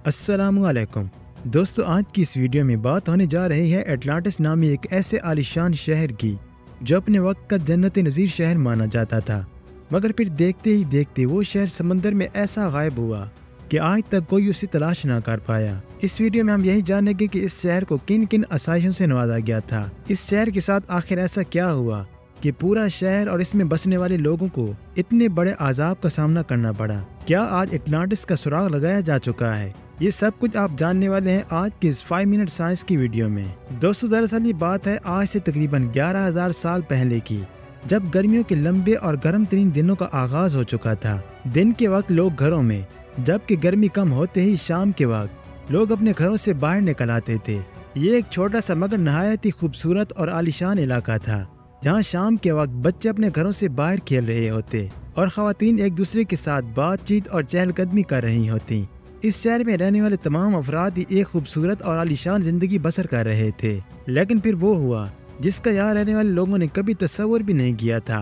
अस्सलामु अलैकुम दोस्तों, आज की इस वीडियो में बात होने जा रही है एटलांटिस नामी एक ऐसे आलीशान शहर की जो अपने वक्त का जन्नत नज़ीर शहर माना जाता था। मगर फिर देखते ही देखते वो शहर समंदर में ऐसा गायब हुआ कि आज तक कोई उसे तलाश ना कर पाया। इस वीडियो में हम यही जानेंगे कि इस शहर को किन किन आसाइशों से नवाजा गया था। इस शहर के साथ आखिर ऐसा क्या हुआ कि पूरा शहर और इसमें बसने वाले लोगों को इतने बड़े अजाब का सामना करना पड़ा। क्या आज एटलांटिस का सुराग लगाया जा चुका है? ये सब कुछ आप जानने वाले हैं आज की इस 5 मिनट साइंस की वीडियो में। दोस्तों, दरअसल ये बात है आज से तकरीबन 11,000 साल पहले की, जब गर्मियों के लंबे और गर्म तरीन दिनों का आगाज हो चुका था। दिन के वक्त लोग घरों में, जबकि गर्मी कम होते ही शाम के वक्त लोग अपने घरों से बाहर निकल आते थे। ये एक छोटा सा मगर नहायत ही खूबसूरत और आलीशान इलाका था, जहाँ शाम के वक्त बच्चे अपने घरों से बाहर खेल रहे होते और खवातीन एक दूसरे के साथ बातचीत और चहलकदमी कर रही होती। इस शहर में रहने वाले तमाम अफराद ही एक खूबसूरत और आलीशान जिंदगी बसर कर रहे थे। लेकिन फिर वो हुआ जिसका यहाँ रहने वाले लोगों ने कभी तस्वर भी नहीं किया था।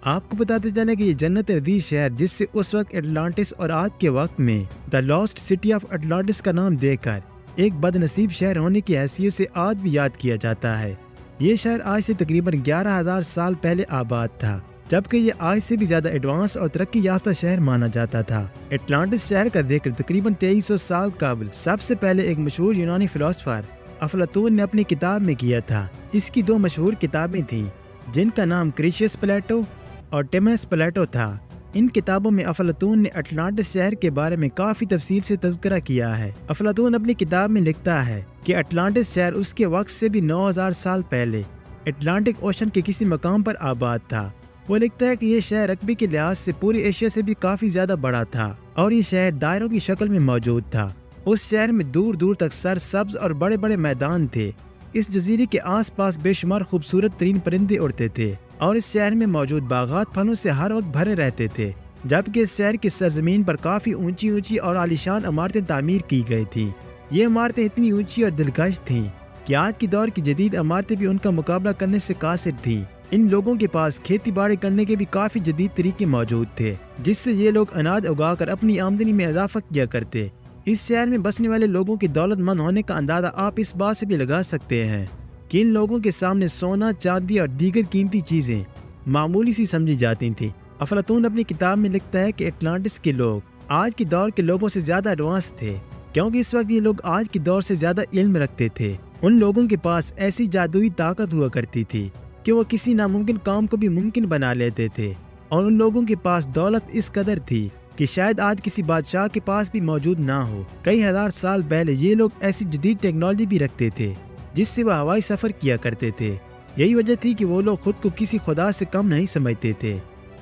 आपको बताते चले कि ये जन्नत नज़ीर शहर, जिससे उस वक्त एटलांटिस और आज के वक्त में the lost city of Atlantis का नाम देकर एक बदनसीब शहर होने की हैसियत से आज भी याद किया जाता है। ये शहर आज से तकरीबन 11,000 साल पहले आबाद था, जबकि ये आज से भी ज्यादा एडवांस और तरक्की याफ्ता शहर माना जाता था। एटलांटिस शहर का जिक्र तकरीबन 2300 साल कबल सबसे पहले एक मशहूर यूनानी फिलोसफर अफलातून ने अपनी किताब में किया था। इसकी 2 मशहूर किताबें थीं, जिनका नाम क्रेशियस प्लेटो और टिमस प्लेटो था। इन किताबों में अफलातून ने अटलांटिस शहर के बारे में काफी तफसील से तज़किरा किया है। अफलातून अपनी किताब में लिखता है कि अटलांटिस शहर उसके वक्त से भी 9,000 साल पहले अटलांटिक ओशन के किसी मकाम पर आबाद था। वो लिखता है कि ये शहर रकबे के लिहाज से पूरी एशिया से भी काफी ज्यादा बड़ा था और ये शहर दायरों की शक्ल में मौजूद था। उस शहर में दूर दूर तक सरसब्ज और बड़े बड़े मैदान थे। इस जजीरे के आसपास बेशुमार खूबसूरत तरीन परिंदे उड़ते थे और इस शहर में मौजूद बागात फलों से हर वक्त भरे रहते थे, जबकि इस शहर की सरजमीन पर काफी ऊंची ऊंची और आलीशान इमारतें तामीर की गई थी। ये इमारतें इतनी ऊंची और दिलकश थीं कि आज की दौर की जदीद इमारतें भी उनका मुकाबला करने से कासिर थीं। इन लोगों के पास खेती बाड़ी करने के भी काफी जदीद तरीके मौजूद थे, जिससे ये लोग अनाज उगाकर अपनी आमदनी में इजाफा किया करते। इस शहर में बसने वाले लोगों के दौलतमंद होने का अंदाजा आप इस बात से भी लगा सकते हैं कि इन लोगों के सामने सोना, चांदी और दीगर कीमती चीजें मामूली सी समझी जाती थी। अफलातून अपनी किताब में लिखता है कि एटलांटिस के लोग आज के दौर के लोगों से ज्यादा एडवांस थे, क्योंकि इस वक्त ये लोग आज के दौर से ज्यादा इल्म रखते थे। उन लोगों के पास ऐसी जादुई ताकत हुआ करती थी कि वो किसी नामुमकिन काम को भी मुमकिन बना लेते थे, और उन लोगों के पास दौलत इस कदर थी कि शायद आज किसी बादशाह के पास भी मौजूद ना हो। कई हजार साल पहले ये लोग ऐसी जदीद टेक्नोलॉजी भी रखते थे जिससे वह हवाई सफर किया करते थे। यही वजह थी कि वो लोग खुद को किसी खुदा से कम नहीं समझते थे।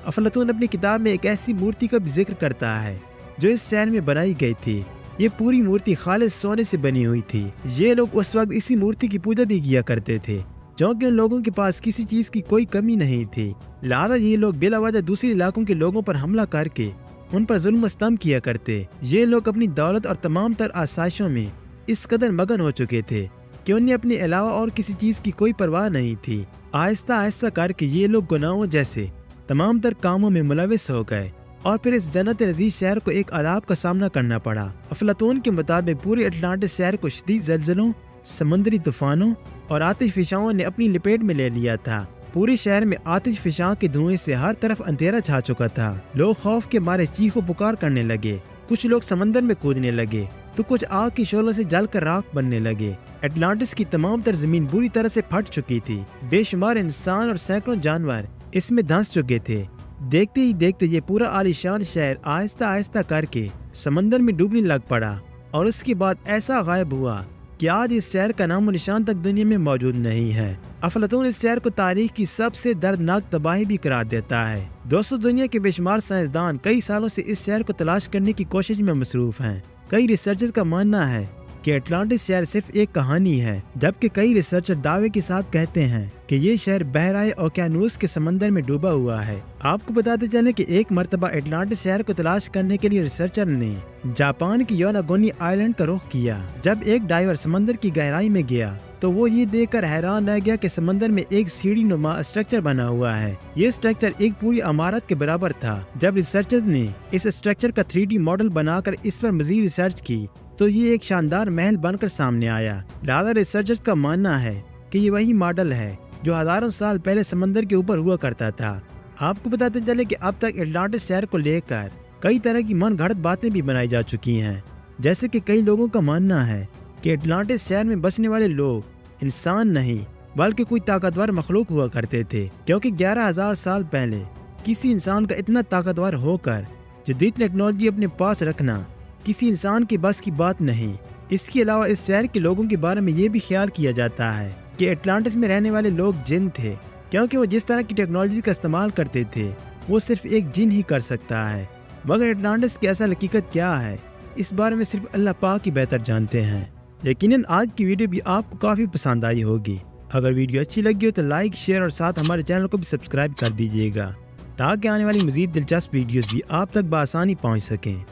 अफलातून अपनी किताब में एक ऐसी मूर्ति का भी जिक्र करता है जो इस शहर में बनाई गई थी। ये पूरी मूर्ति खालिस सोने से बनी हुई थी। ये लोग उस वक्त इसी मूर्ति की पूजा भी किया करते थे, क्योंकि उन लोगों के पास किसी चीज की कोई कमी नहीं थी। लिहाजा ये लोग बिला वजह दूसरे इलाकों के लोगों पर हमला करके उन पर जुल्म स्तम किया करते। ये लोग अपनी दौलत और तमाम तर आसाइशों में इस कदर मगन हो चुके थे कि उन्हें अपने अलावा और किसी चीज की कोई परवाह नहीं थी। आहिस्ता आहिस्ता करके ये लोग गुनाहों जैसे तमाम तर कामों में मुलविस हो गए और फिर इस जन्नत नज़ीर शहर को एक अदाब का सामना करना पड़ा। अफलातून के मुताबिक पूरे अटलांटिस शहर को शदीद ज़लज़लों, समुद्री तूफानों और आतिश फिशाओं ने अपनी लपेट में ले लिया था। पूरे शहर में आतिश फिशां के धुएं से हर तरफ अंधेरा छा चुका था। लोग खौफ के मारे चीखो पुकार करने लगे। कुछ लोग समंदर में कूदने लगे तो कुछ आग की शोलों से जलकर राख बनने लगे। एटलांटिस की तमाम तर जमीन बुरी तरह से फट चुकी थी। बेशुमार इंसान और सैकड़ों जानवर इसमें धंस चुके थे। देखते ही देखते ये पूरा आलीशान शहर आहिस्ता आहिस्ता करके समंदर में डूबने लग पड़ा और उसके बाद ऐसा गायब हुआ कि आज इस शहर का नामो निशान तक दुनिया में मौजूद नहीं है। अफलातून इस शहर को तारीख की सबसे दर्दनाक तबाही भी करार देता है। दोस्तों, दुनिया के बेशुमार साइंसदान कई सालों से इस शहर को तलाश करने की कोशिश में मसरूफ हैं। कई रिसर्चर्स का मानना है कि एटलांटिस शहर सिर्फ एक कहानी है, जबकि कई रिसर्चर दावे के साथ कहते हैं कि ये शहर बहराए ओकेयानूस के समंदर में डूबा हुआ है। आपको बताते चले कि एक मर्तबा एटलांटिस शहर को तलाश करने के लिए रिसर्चर ने जापान की योनागोनी आइलैंड का रुख किया। जब एक डाइवर समंदर की गहराई में गया तो वो ये देखकर हैरान रह गया कि समंदर में एक सीढ़ी नुमा स्ट्रक्चर बना हुआ है। ये स्ट्रक्चर एक पूरी इमारत के बराबर था। जब रिसर्चर्स ने इस स्ट्रक्चर का 3D मॉडल बनाकर इस पर मजीद रिसर्च की तो ये एक शानदार महल बनकर सामने आया। लहाजा रिसर्चर्स का मानना है कि ये वही मॉडल है जो हजारों साल पहले समंदर के ऊपर हुआ करता था। आपको बताते चले कि अब तक एटलांटिस शहर को लेकर कई तरह की मनगढ़ंत बातें भी बनाई जा चुकी हैं। जैसे कि कई लोगों का मानना है कि एटलांटिस शहर में बसने वाले लोग इंसान नहीं बल्कि कोई ताकतवर मखलूक हुआ करते थे, क्योंकि 11,000 साल पहले किसी इंसान का इतना ताकतवर होकर जदीद टेक्नोलॉजी अपने पास रखना किसी इंसान के बस की बात नहीं। इसके अलावा इस शहर के लोगों के बारे में ये भी ख्याल किया जाता है कि एटलांटिस में रहने वाले लोग जिन थे, क्योंकि वो जिस तरह की टेक्नोलॉजी का इस्तेमाल करते थे वो सिर्फ एक जिन ही कर सकता है। मगर एटलांटिस की असल हकीकत क्या है, इस बारे में सिर्फ अल्लाह पाक ही बेहतर जानते हैं। यकीनन आज की वीडियो भी आपको काफ़ी पसंद आई होगी। अगर वीडियो अच्छी लगी हो तो लाइक, शेयर और साथ हमारे चैनल को भी सब्सक्राइब कर दीजिएगा, ताकि आने वाली मज़ीद दिलचस्प वीडियोस भी आप तक बआसानी पहुंच सकें।